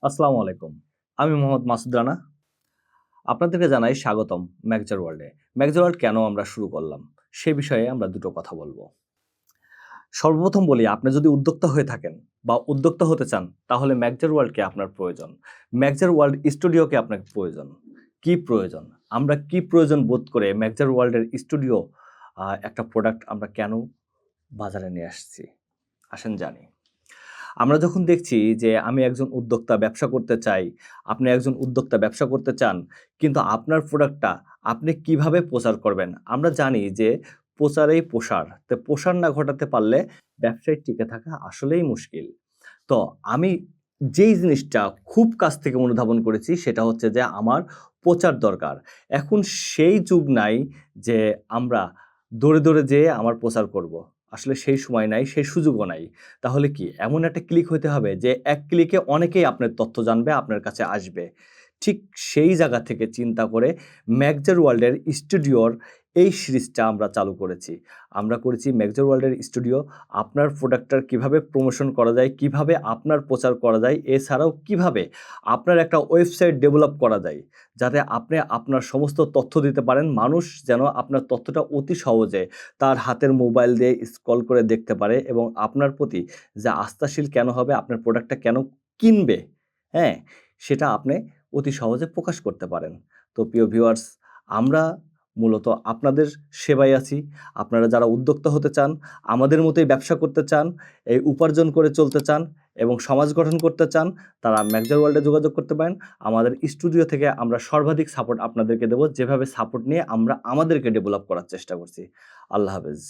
আসসালামু আলাইকুম। আমি মোহাম্মদ মাসুদ রানা। আপনাদেরকে জানাই স্বাগতম ম্যাগজার ওয়ার্ল্ডে। ম্যাগজার ওয়ার্ল্ড কেন আমরা শুরু করলাম? সে বিষয়ে আমরা দুটো কথা বলব। সর্বপ্রথম বলি, আপনি যদি উদ্যোক্তা হয়ে থাকেন বা উদ্যোক্তা হতে চান, তাহলে ম্যাগজার ওয়ার্ল্ডকে আপনার প্রয়োজন। ম্যাগজার ওয়ার্ল্ড স্টুডিওকে আপনার প্রয়োজন। কি প্রয়োজন? আমরা কি প্রয়োজন বোধ করে ম্যাগজার ওয়ার্ল্ডের স্টুডিও একটা প্রোডাক্ট আমরা কেন বাজারে নিয়ে আসছি? আসেন জানি। আমরা যখন দেখছি যে আমি একজন উদ্যোক্তা ব্যবসা করতে চাই, আপনি একজন উদ্যোক্তা ব্যবসা করতে চান, কিন্তু আপনার প্রোডাক্টটা আপনি কিভাবে প্রচার করবেন? আমরা জানি যে প্রচারেই প্রসার। তো প্রসার না ঘটাতে পারলে ব্যবসায় টিকে থাকা আসলেই মুশকিল। তো আমি যেই জিনিসটা খুব কাছ থেকে অনুধাবন করেছি সেটা হচ্ছে যে আমার প্রচার দরকার। এখন সেই যুগ নাই যে আমরা দৌড়ে যেয়ে আমার প্রচার করব। আসলে সেই সময় নাই, সেই সুযোগও নাই। তাহলে কি এমন একটা ক্লিক হইতে হবে যে এক ক্লিকে অনেকেই আপনার তথ্য জানবে, আপনার কাছে আসবে। ঠিক সেই জায়গা থেকে চিন্তা করে ম্যাগজার ওয়ার্ল্ডের স্টুডিওর এই সিরিজটা আমরা চালু করেছি। আমরা করেছি ম্যাগজার ওয়ার্ল্ডের স্টুডিও। আপনার প্রোডাক্টটার কিভাবে প্রমোশন করা যায়, কিভাবে আপনার প্রচার করা যায়, এছাড়াও কিভাবে আপনার একটা ওয়েবসাইট ডেভেলপ করা যায়, যাতে আপনি আপনার সমস্ত তথ্য দিতে পারেন। মানুষ যেন আপনার তথ্যটা অতি সহজে তার হাতের মোবাইল দিয়ে স্ক্রল করে দেখতে পারে এবং আপনার প্রতি যে আস্থাশীল কেন হবে, আপনার প্রোডাক্টটা কেন কিনবে, হ্যাঁ? সেটা আপনি অতি সহজে প্রকাশ করতে পারেন। তো প্রিয় ভিউয়ার্স, আমরা মূলত আপনাদের সেবায় আছি। আপনারা যারা উদ্যোক্তা হতে চান, আমাদের মতোই ব্যবসা করতে চান, এই উপার্জন করে চলতে চান এবং সমাজ গঠন করতে চান, তারা ম্যাগজার ওয়ার্ল্ডে যোগাযোগ করতে পারেন। আমাদের স্টুডিও থেকে আমরা সর্বাধিক সাপোর্ট আপনাদেরকে দেব, যেভাবে সাপোর্ট নিয়ে আমরা আমাদেরকে ডেভেলপ করার চেষ্টা করছি। আল্লাহ হাফেজ।